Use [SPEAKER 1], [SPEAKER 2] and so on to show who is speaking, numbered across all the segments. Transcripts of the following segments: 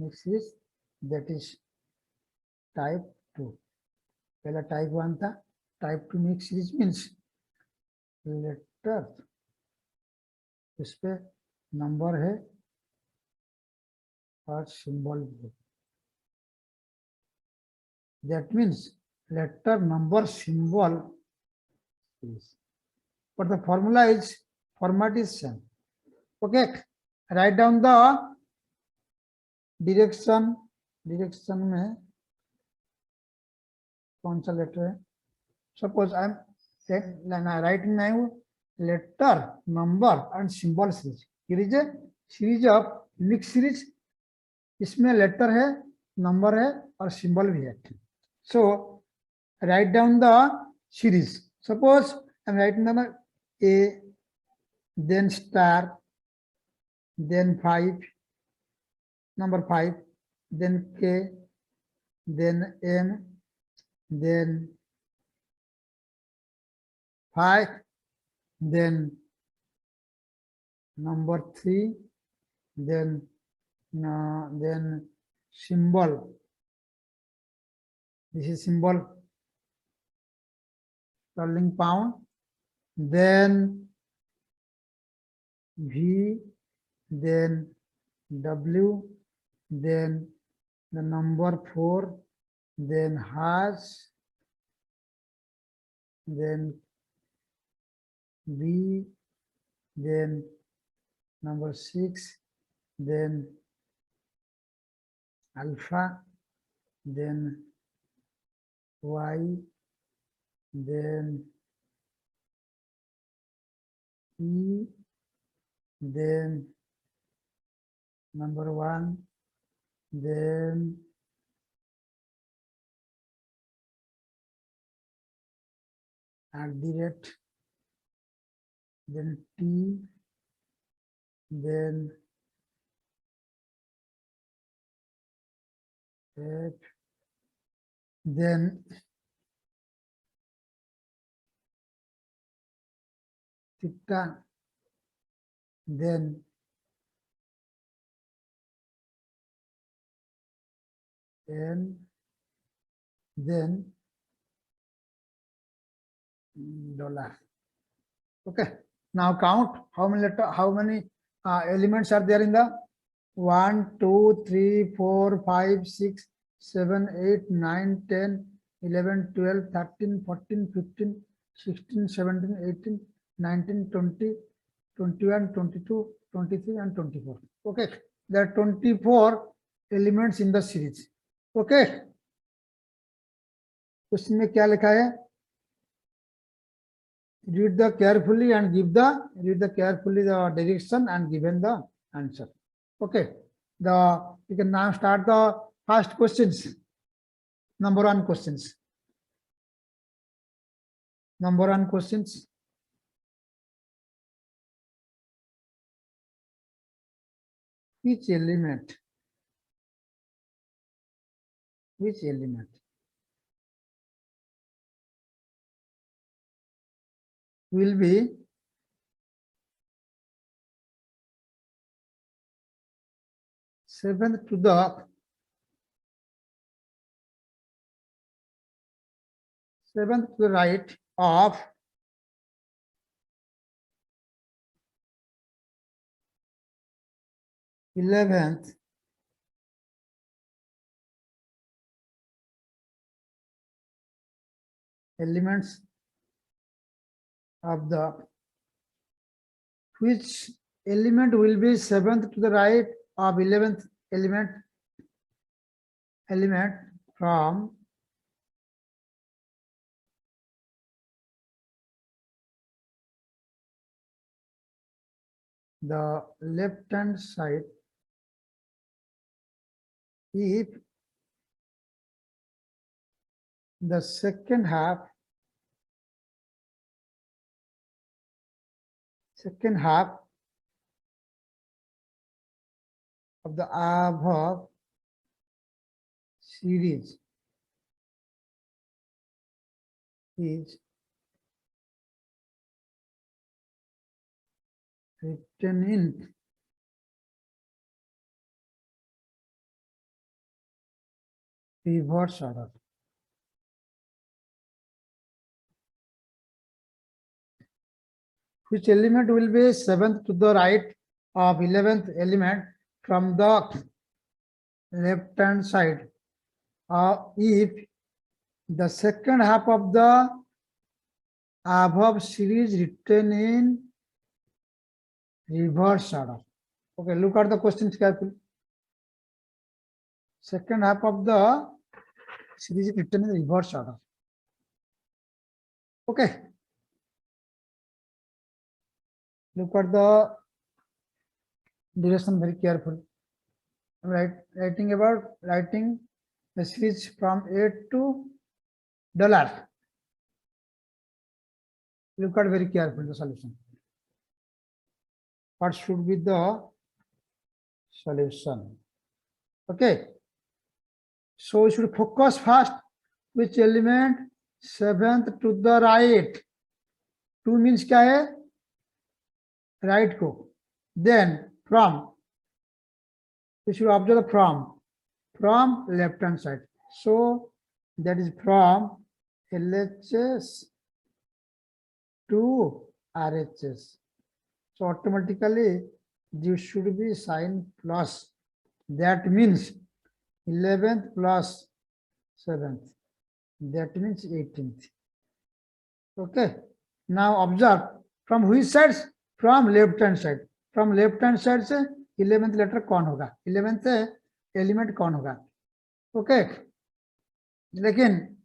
[SPEAKER 1] mixed series, that is type 2. पहला type 1 था, type 2 mixed series means letter इस पे नंबर है और सिंबल भी है. That means letter, number, symbol is. But the formula is format is same. Okay, write down the direction. Direction में कौन सा लेटर है? Suppose I am writing now letter, number and symbol series. Here is a series of mixed series. इसमें letter है, number है और symbol भी है. So write down the series. Suppose I am writing number A, then star, then 5, number 5, then K, then M, then 5, then number 3, then symbol. This is symbol, sterling pound, then V, then W, then the number 4, then hash, then B, then number 6, then alpha, then Y, then E, then number 1, then @ then T, then F, then theta, then N, then dollar. Okay, now count how many elements are there in the 1, 2, 3, 4, 5, 6, 7, 8, 9, 10, 11, 12, 13, 14, 15, 16, 17, 18, 19, 20, 21, 22, 23 and 24. Okay, there are 24 elements in the series. Okay, question में क्या लिखा है? Read the carefully and read the carefully the direction and given the answer. Okay, you can now start the first questions. Number 1 questions. Number 1 questions. Which element will be seventh to the right of 11th elements of the, which element will be 7th to the right of 11th element from the left hand side if the second half of the above series is written in reverse order. Which element will be 7th to the right of 11th element from the left hand side if the second half of the above series written in reverse order. Okay, look at the questions carefully. Second half of the series is written in reverse order. Okay, look at the direction very carefully. Writing the series from A to $. Look at very carefully the solution. What should be the solution? Okay, so we should focus first which element 7th to the right. 2 means क्या है? Right को. Then from, we should observe the from left hand side. So that is from LHS to RHS. So automatically this should be sign plus. That means 11th plus 7th. That means 18th. Okay. Now observe from which sides? From left hand side. From left hand side से 11th letter कौन होगा? 11th element कौन होगा? Okay. लेकिन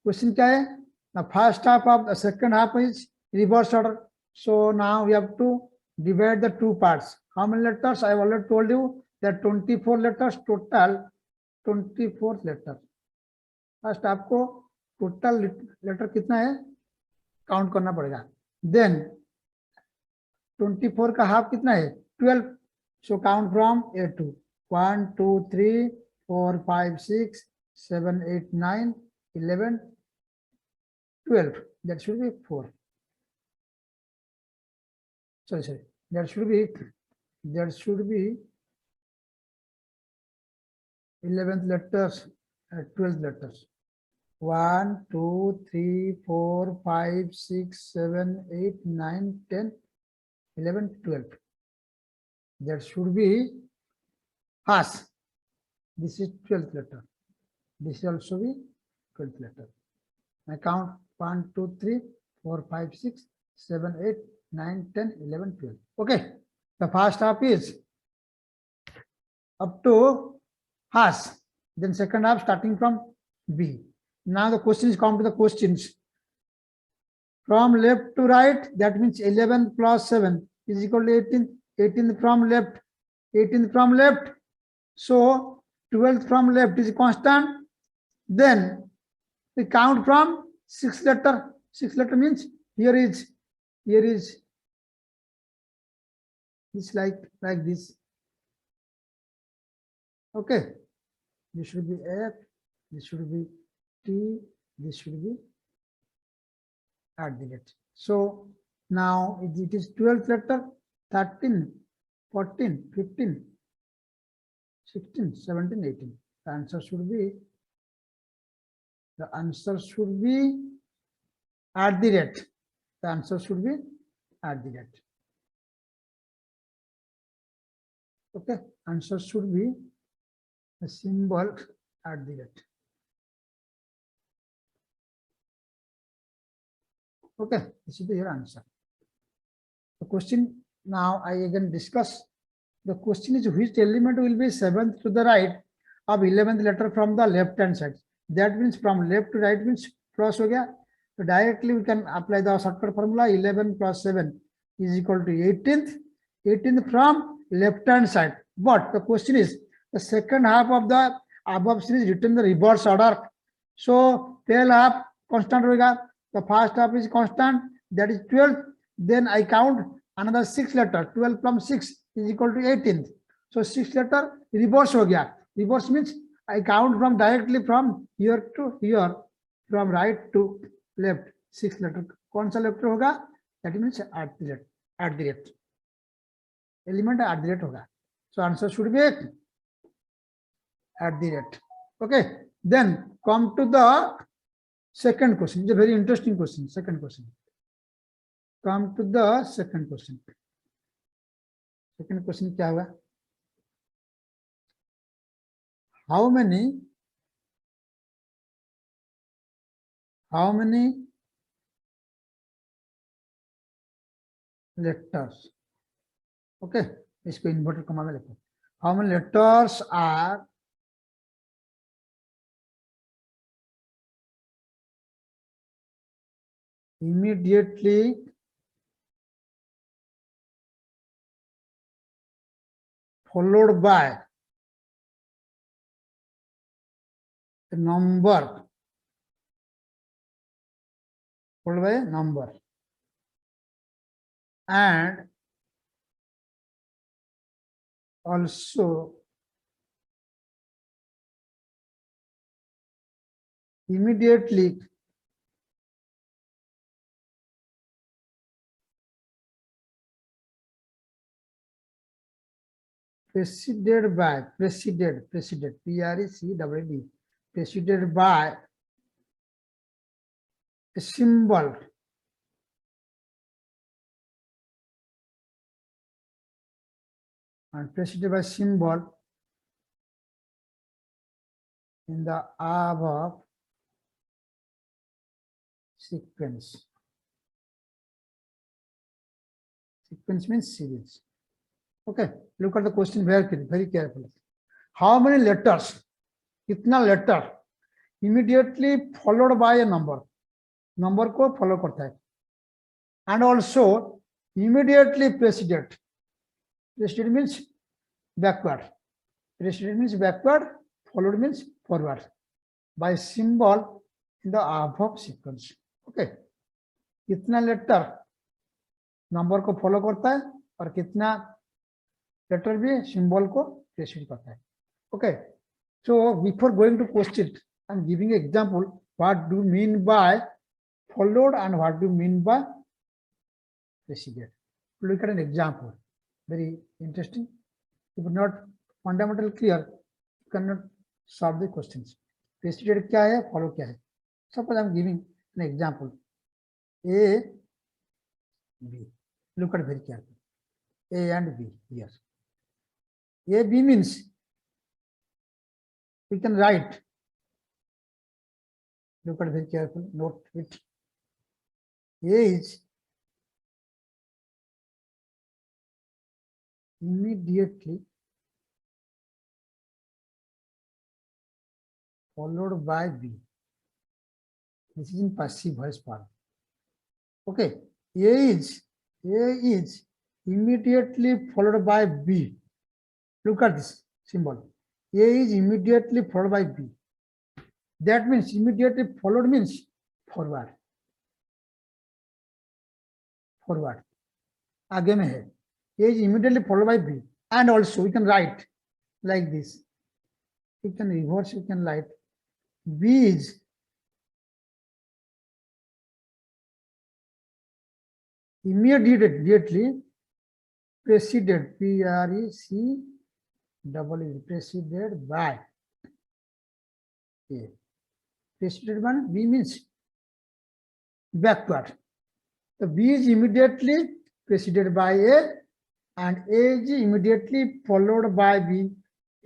[SPEAKER 1] question क्या है? The first half of the second half is reverse order. So now we have to divide the two parts. How many letters? I have already told you that 24 letters total. 24 letter. First आपको total letter कितना है? Count करना पड़ेगा. Then 24 का half कितना है? 12. So count from A2. 1, 2, 3, 4, 5, 6, 7, 8, 9, 11, 12. That should be 4. Sorry. That should be 11th letters, 12th letters. 1, 2, 3, 4, 5, 6, 7, 8, 9, 10, 11, 12. That should be has. This is 12th letter. This will also be 12th letter. I count 1, 2, 3, 4, 5, 6, 7, 8, 9, 10, 11, 12. Okay. The first half is up to has. Then second half starting from B. Now the question is come to the questions. From left to right, that means 11 plus 7 is equal to 18. 18 from left. 18 from left. So 12 from left is constant. Then we count from 6 letter. 6 letter means here is it's like this. Okay. This should be F. This should be T. This should be at the rate. So now it is 12th letter, 13, 14, 15, 16, 17, 18. The answer should be at the rate. The answer should be at the rate. Okay, answer should be the symbol at the rate. Okay, this is your answer. The question now I again discuss. The question is which element will be 7th to the right of 11th letter from the left hand side. That means from left to right means plus हो गया. So directly we can apply the shortcut formula. 11 plus 7 is equal to 18th. 18th from left hand side. But the question is the second half of the above series written in the reverse order. So tail half constant होगा. The first half is constant, that is 12. Then I count another 6 letter. 12 from 6 is equal to 18th. So 6 letter reverse हो गया. Reverse means I count from directly from here to here, from right to left. 6 letter. कौन सा letter होगा? That means at the rate. Element at the rate होगा. So answer should be at the rate. Okay. Then come to the second question. It's a very interesting question. Second question. Come to the second question. Second question क्या हुआ? How many letters? Okay, इसको inverted comma में लिखो. How many letters are immediately followed by a number, followed by a number, and also immediately preceded by, preceded, P-R-E-C-E-D, preceded by a symbol and preceded by symbol in the above sequence. Sequence means series. Okay, look at the question very carefully. How many letters? कितना letter immediately followed by a number? Number को follow करता है. And also immediately preceded. Preceded means backward. Preceded means backward. Followed means forward. By symbol in the above sequence. Okay. कितना letter number को follow करता है और कितना letter भी symbol को precede करता है. Okay. So before going to question, I'm giving an example. What do you mean by followed and what do you mean by preceded? Look at an example. Very interesting. If not fundamental clear, you cannot solve the questions. Preceded क्या है, follow क्या है? Suppose I'm giving an example. A, B. Look at very carefully. A and B here. A, B means we can write. Look at very carefully. Note it. A is immediately followed by B. This is in passive voice form. Okay. A is immediately followed by B. Look at this symbol. A is immediately followed by B. That means immediately followed means forward. Forward. आगे में है. A is immediately followed by B. And also we can write like this. You can reverse, you can write. B is immediately preceded, P-R-E-C-E-D, preceded by A. Preceded by B means backward. So B is immediately preceded by A and A is immediately followed by B.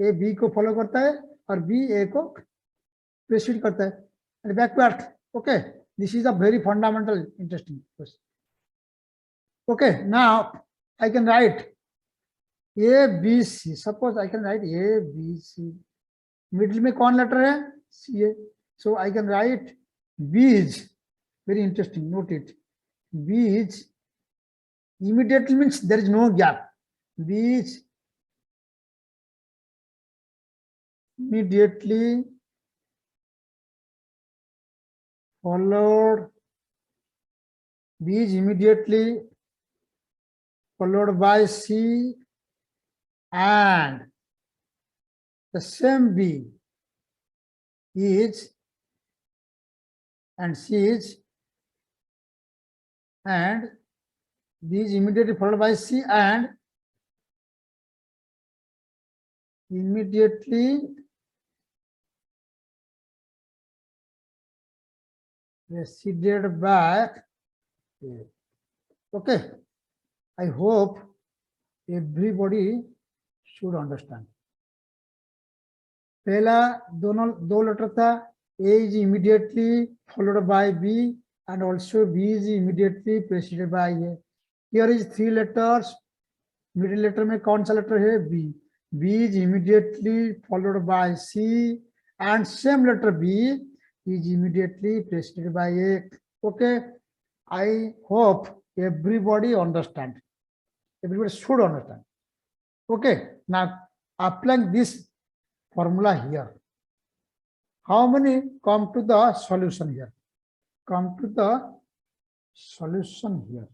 [SPEAKER 1] A B को follow करता है और B A को precede करता है and backward. Okay, this is a very fundamental, interesting question. Okay, now I can write A B C. Suppose I can write A B C. Middle में कौन letter है? C A. So I can write B is, very interesting. Note it. B is immediately means there is no gap. B is immediately followed. B is immediately followed by C and the same B is and C is and B is immediately followed by C and immediately preceded by A. Okay, I hope everybody should understand. पहला दोनों दो letter था, A is immediately followed by B and also B is immediately preceded by A. Here is three letters. Middle letter में कौन सा letter है? B. B is immediately followed by C and same letter B is immediately preceded by A. Okay, I hope everybody understand. Everybody should understand. Okay, now applying this formula here. How many come to the solution here? Come to the solution here.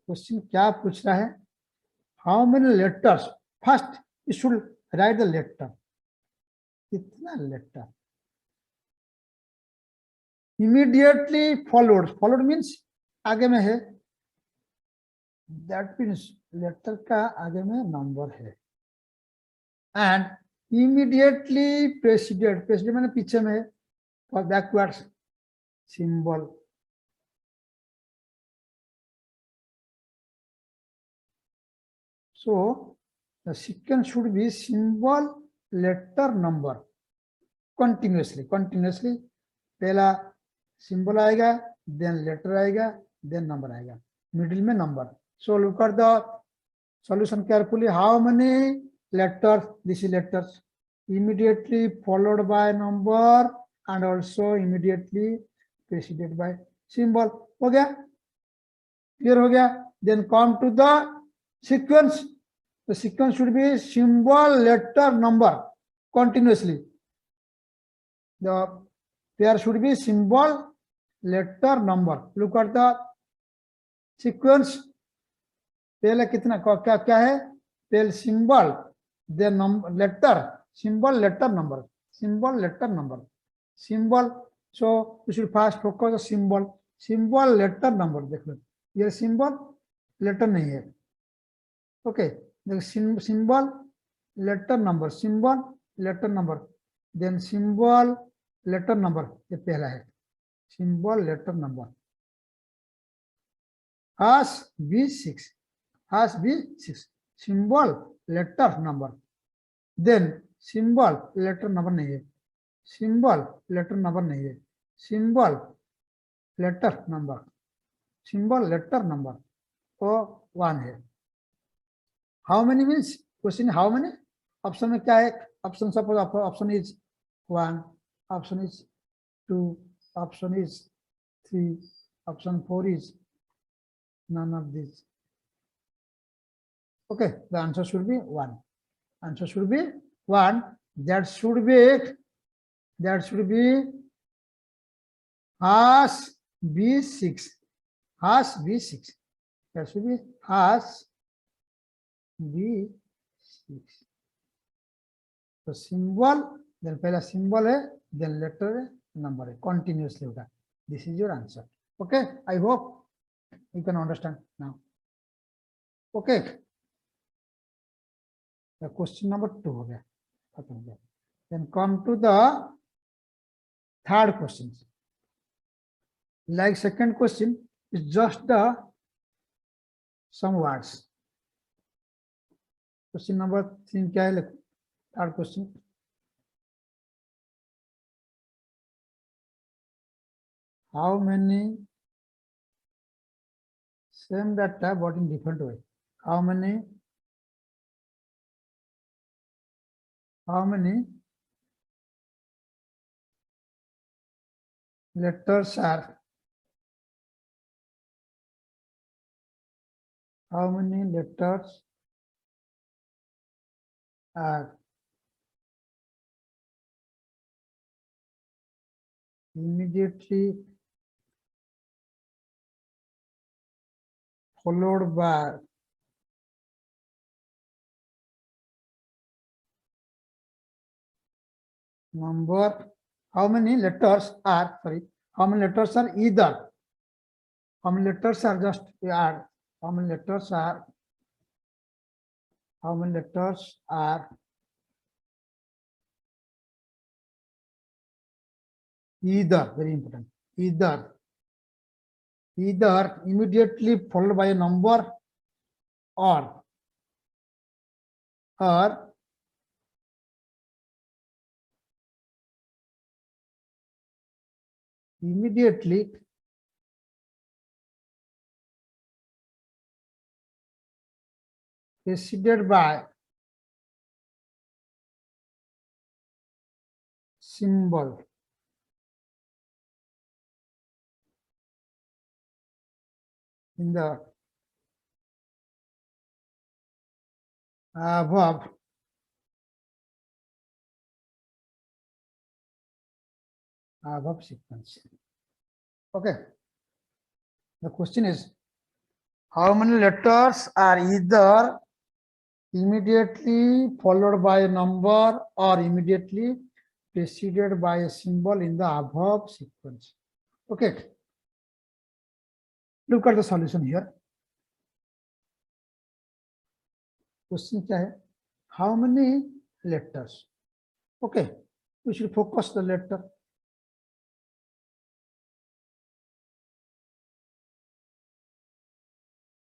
[SPEAKER 1] Question क्या पूछ रहा है? How many letters? First, you should write the letter. कितना letter? Immediately followed. Followed means आगे में है. That means letter का आगे में number है. And immediately preceded. Preceded माने पीछे में है. For backwards symbol. So the sequence should be symbol, letter, number. Continuously. पहला symbol आएगा, then letter आएगा, then number आएगा. Middle में number. So look at the solution carefully. How many letters? This is letters. Immediately followed by number and also immediately preceded by symbol. हो गया? Clear हो गया? Then come to the sequence. The sequence should be symbol, letter, number continuously. The pair should be symbol, letter, number. Look at the sequence. पहले कितना क्या क्या है? पहले symbol, then letter, symbol, letter, number, symbol, letter, number, symbol. So you should first focus on symbol, symbol, letter, number. देखो ये symbol, letter नहीं है. Okay. The symbol, letter, number, symbol, letter, number, then symbol, letter, number. ये पहला है. Symbol, letter, number. Has B6. Has B6. Symbol, letter, number. Then symbol, letter, number नहीं है. Symbol, letter, number नहीं है. Symbol, letter, number. Symbol, letter, number. वो one है. How many means question? How many? Option में क्या है? Option suppose option is 1, option is 2, option is 3, option 4 is none of these. Okay, the answer should be 1. Answer should be 1. That should be has B6. Has B6. That should be has B6. तो symbol, then पहला symbol है, then letter है, number है, continuously होगा. This is your answer. Okay, I hope you can understand now. Okay. The question number 2 हो गया, खत्म हो गया. Then come to the third question. Like second question is just the some words. Question number 3 क्या है? Third question. How many same data but in different way? How many letters are? How many letters are immediately followed by number? How many letters are, how many letters are either? How many letters are just are? How many letters are either, very important, either immediately followed by a number or immediately preceded by symbol in the above sequence. Okay. The question is, how many letters are either immediately followed by a number or immediately preceded by a symbol in the above sequence? Okay. Look at the solution here. Question क्या है? How many letters? Okay. We should focus the letter.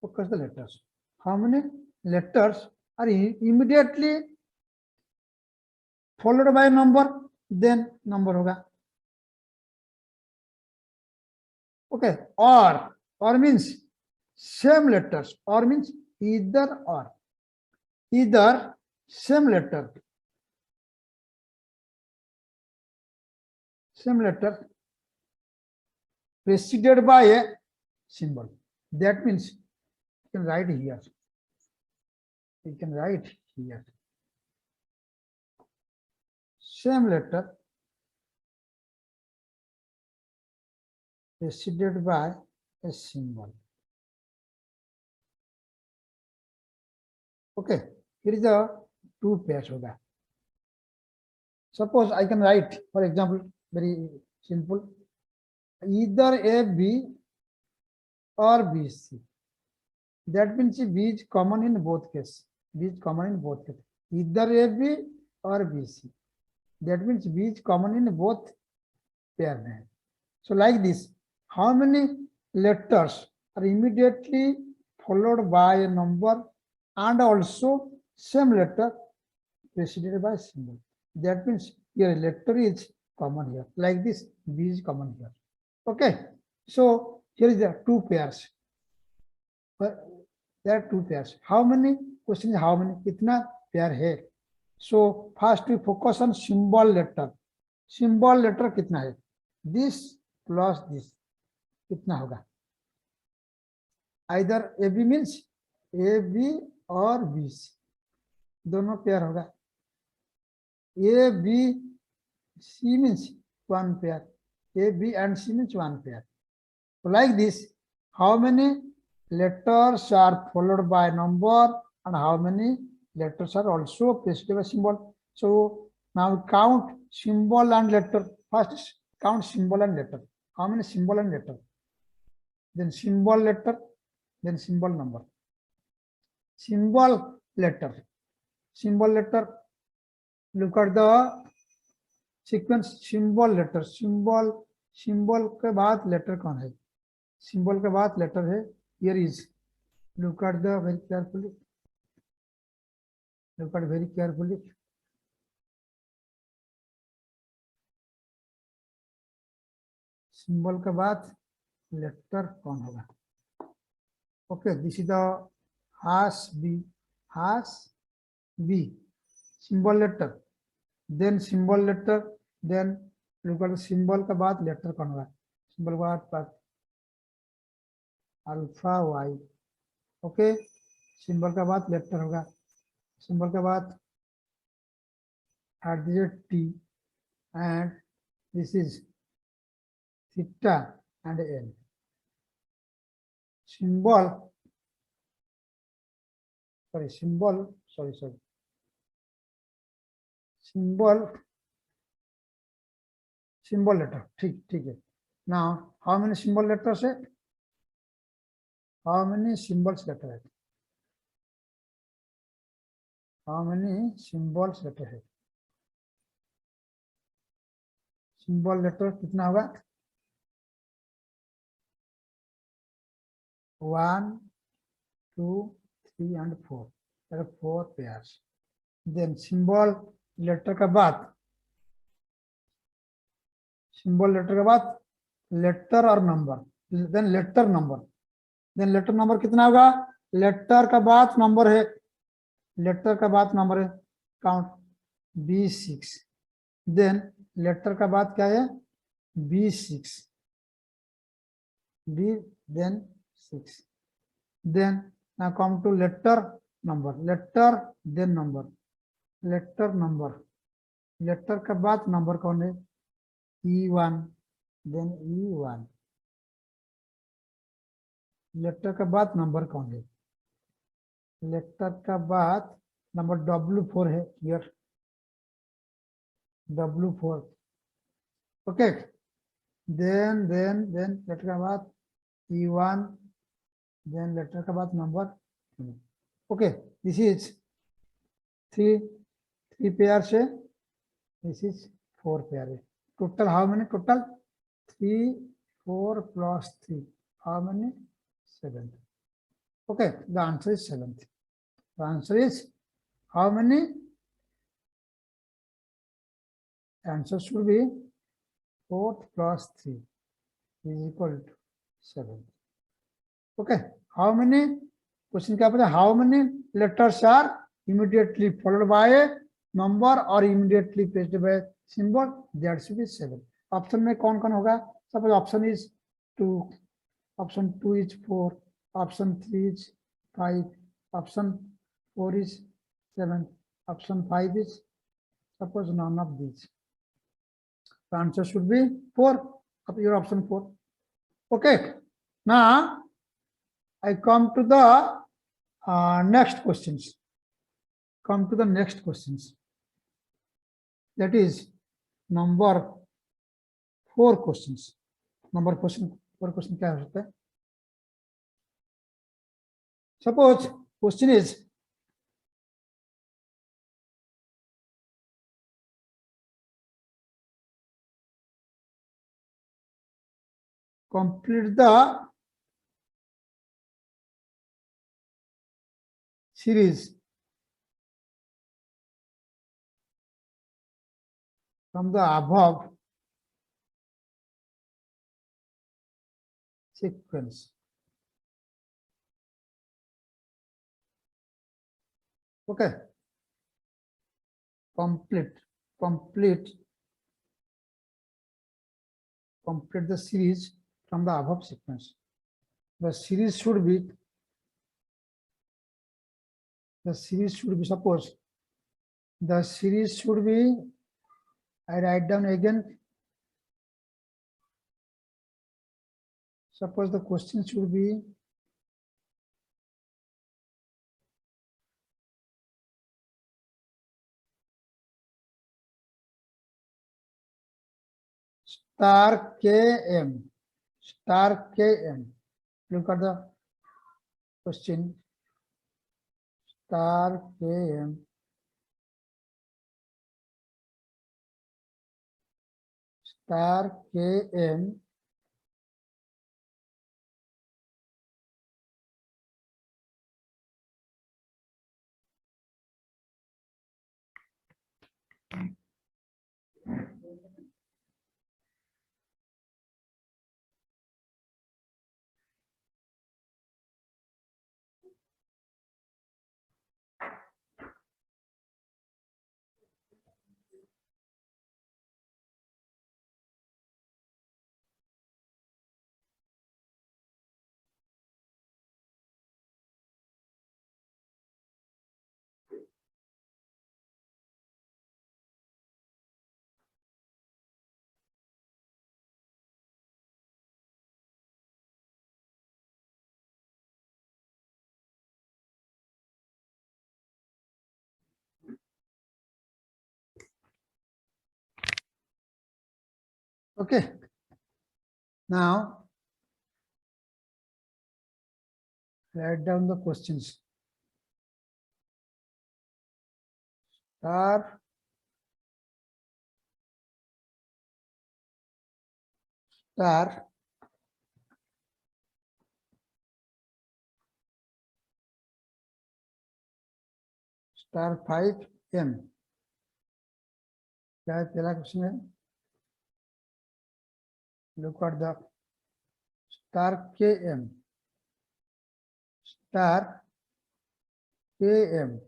[SPEAKER 1] Focus the letters. How many letters are immediately followed by a number? Then number होगा. Okay. Or means same letters. Or means either or. Either same letter. Same letter preceded by a symbol. That means you can write here. You can write here. Same letter preceded by a symbol. Okay, here is the two pairs hoga. Suppose I can write, for example, very simple, either AB or BC. That means B is common in both cases. B is common in both cases. Either AB or BC. That means B is common in both pair. So like this, how many letters are immediately followed by a number and also same letter preceded by symbol? That means your letter is common here. Like this, B is common here. Okay. So here is the two pairs. There are two pairs. How many? Question is how many? Kitna pair hai? So first we focus on symbol letter. Symbol letter kitna hai? This plus this. Kitna hoga? Either AB means AB or BC. दोनों pair होगा. A, B, C means one pair. A, B and C means one pair. So like this, how many letters are followed by number and how many letters are also preceded by symbol? So now count symbol and letter. First count symbol and letter. How many symbol and letter? Then symbol letter, then symbol number. Symbol letter. Symbol letter. Look at the sequence. Symbol letter. Symbol के बाद letter कौन है? Symbol के बाद letter है. Here is. Look at the very carefully. Look at very carefully. Symbol के बाद letter कौन होगा? Okay, this is the hash B. Hash B. Symbol letter. Then symbol letter. Then look at the symbol के बाद letter कौन होगा? Symbol के बाद अल्फा वाई. ओके, सिंबल का बाद लेटर होगा. सिंबल के बाद T and this is theta and L. Symbol symbol letter. ठीक है. Now how many symbol letters है? How many symbols letter है? How many symbols letter है? सिंबल लेटर कितना होगा 1 2 3 and 4 4 pairs then symbol letter के बाद लेटर और नंबर देन लेटर नंबर कितना होगा लेटर का बाद नंबर है काउंट B6 देन लेटर का बाद क्या है B6 B then 6 then now come to letter then number letter के बाद नंबर कौन है E1 then E1 लेटर के बाद नंबर कौन है लेटर का बाद नंबर W4 है here W4 okay then later के बाद E1 देन लेटर के बाद number okay this is 3 pair से दिस इज 4 पेयर है total how many total 3 4 plus 3 how many 7 okay the answer is 7th the answer is how many answer should be 4th plus 3 is equal to 7 okay how many question क्या पता how many letters are immediately followed by a number or immediately preceded by a symbol that should be 7 option में कौन कौन होगा suppose option is 2 option 2 is 4 option 3 is 5 option 4 is 7 option 5 is suppose none of these the answer should be 4 of your option 4 okay now I come to the next questions that is number 4 questions number 4 question क्या हो सकता है suppose question is complete the series from the above sequence okay complete the series from the above sequence the series should be suppose the series should be I write down again suppose the question should be star km look at the question star km okay now write down the questions star star star 5m, क्या है पहला question है, look at the star km, star km,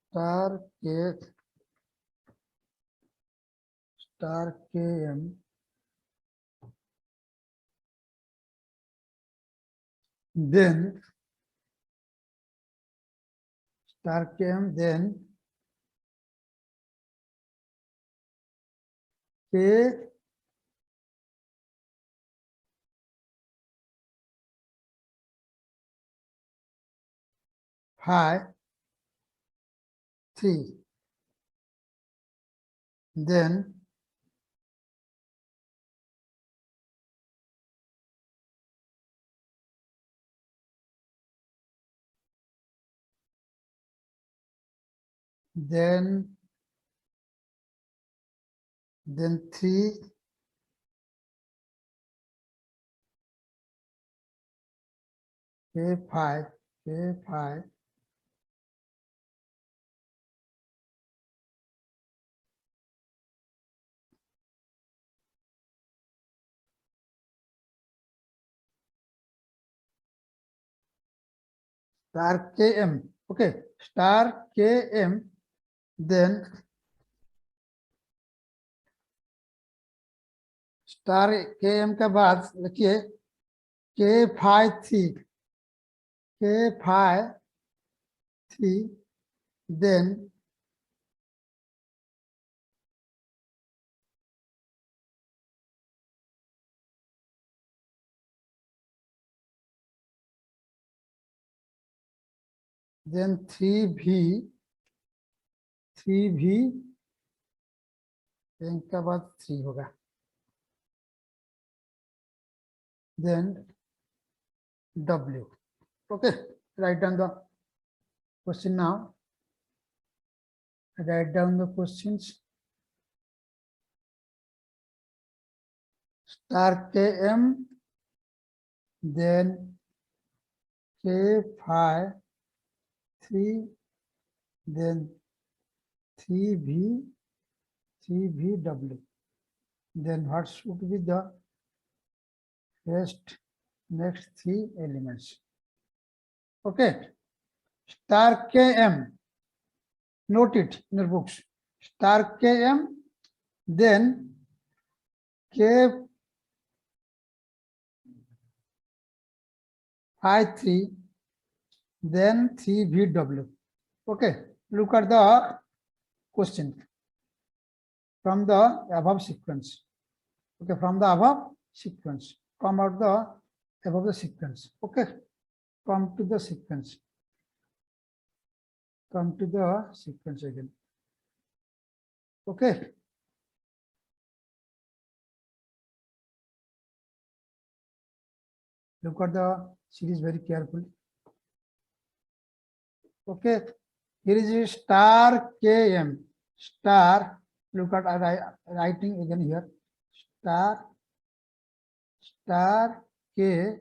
[SPEAKER 1] star k, star km, then star km, then k phi 3, then then 3 k phi, k phi star km, okay, star km, then star km के बाद लिखिए k phi 3, k phi 3, then then 3v, 3v के बाद 3 होगा, then w, okay, write down the question now, write down the questions, star km, then k phi 3, then 3vw, then what should be the next 3 elements, okay, star km, note it in your books, star km, then k phi 3, then 3vw, okay, look at the question from the above sequence, okay, from the above sequence, come out the above the sequence, okay, come to the sequence, come to the sequence again, okay, look at the series very carefully, okay, here is a star km, star, look at writing again here, star km,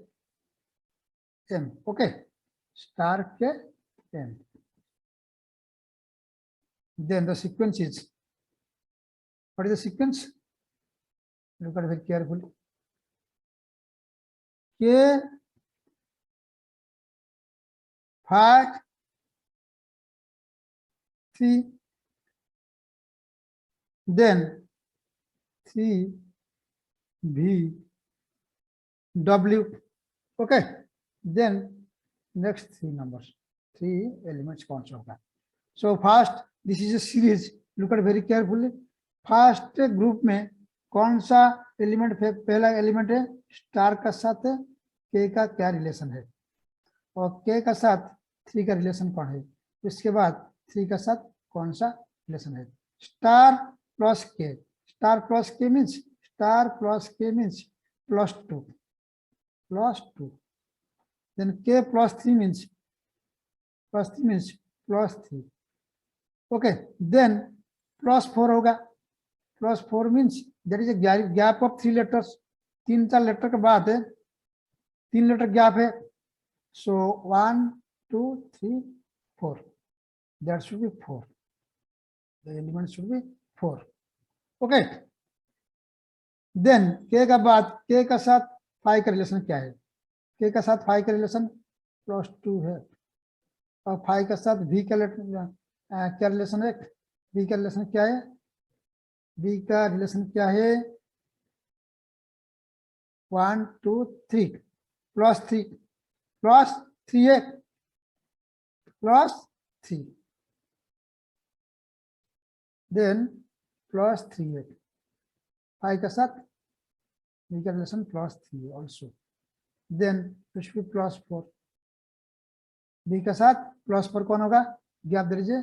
[SPEAKER 1] okay, star km, then the sequence is, what is the sequence, look at very carefully, k phi 3, then 3vw, okay, then next 3 numbers, 3 elements कौन सा होगा, so first this is a series, look at very carefully, first group में कौन सा element, पहला element है star का साथ के का क्या रिलेशन है, और के का साथ 3 का रिलेशन कौन है, इसके बाद 3 का साथ कौन सा रिलेशन है, स्टार प्लस के, स्टार प्लस के means plus 2, then k plus 3 means plus 3, okay, then plus 4 होगा, plus 4 means there is a gap of 3 letters. 3-4 letter के बाद है 3 लेटर गैप है. So 1, 2, 3, 4. That should be 4. The element should be 4. Okay. Then k का बाद k का साथ 5 का रिलेशन क्या है? k का साथ 5 का रिलेशन +2 है और 5 के साथ v का क्या रिलेशन है? v का रिलेशन क्या है? v का रिलेशन क्या है? 1, 2, 3 प्लस 3 है +3 देन +3 है 5 के साथ v का रिलेशन +3 ऑल्सो देन +4 b के साथ +4 कौन होगा? गैप दे दीजिए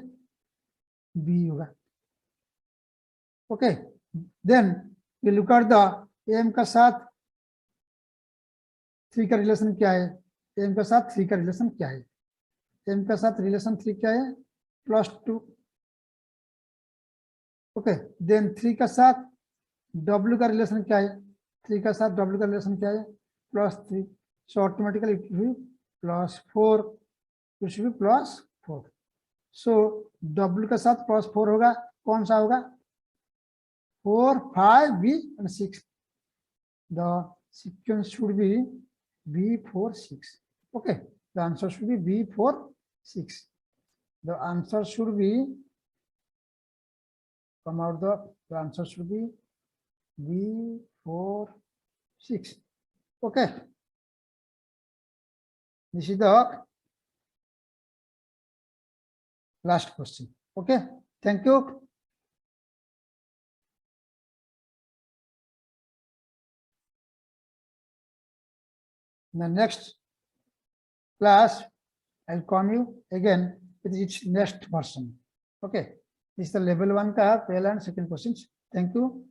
[SPEAKER 1] b होगा. ओके देन ये लुक एट द m का साथ 3 का रिलेशन क्या है? m का साथ 3 का रिलेशन क्या है? m का साथ रिलेशन 3 क्या है? +2. ओके देन 3 का साथ w का रिलेशन क्या है? 3 का साथ w का रिलेशन क्या है? +3. So automatically it will be +4. It should be +4. So w के साथ +4 होगा. कौन सा होगा? 4, 5, b and 6. The sequence should be b4, 6. Okay, the answer should be b4, 6. The answer should be the answer should be b4, 6. Okay, this is the last question. Okay, thank you. In the next class, I'll come you again with each next version. Okay, this is the level 1 ka pehla and second questions. Thank you.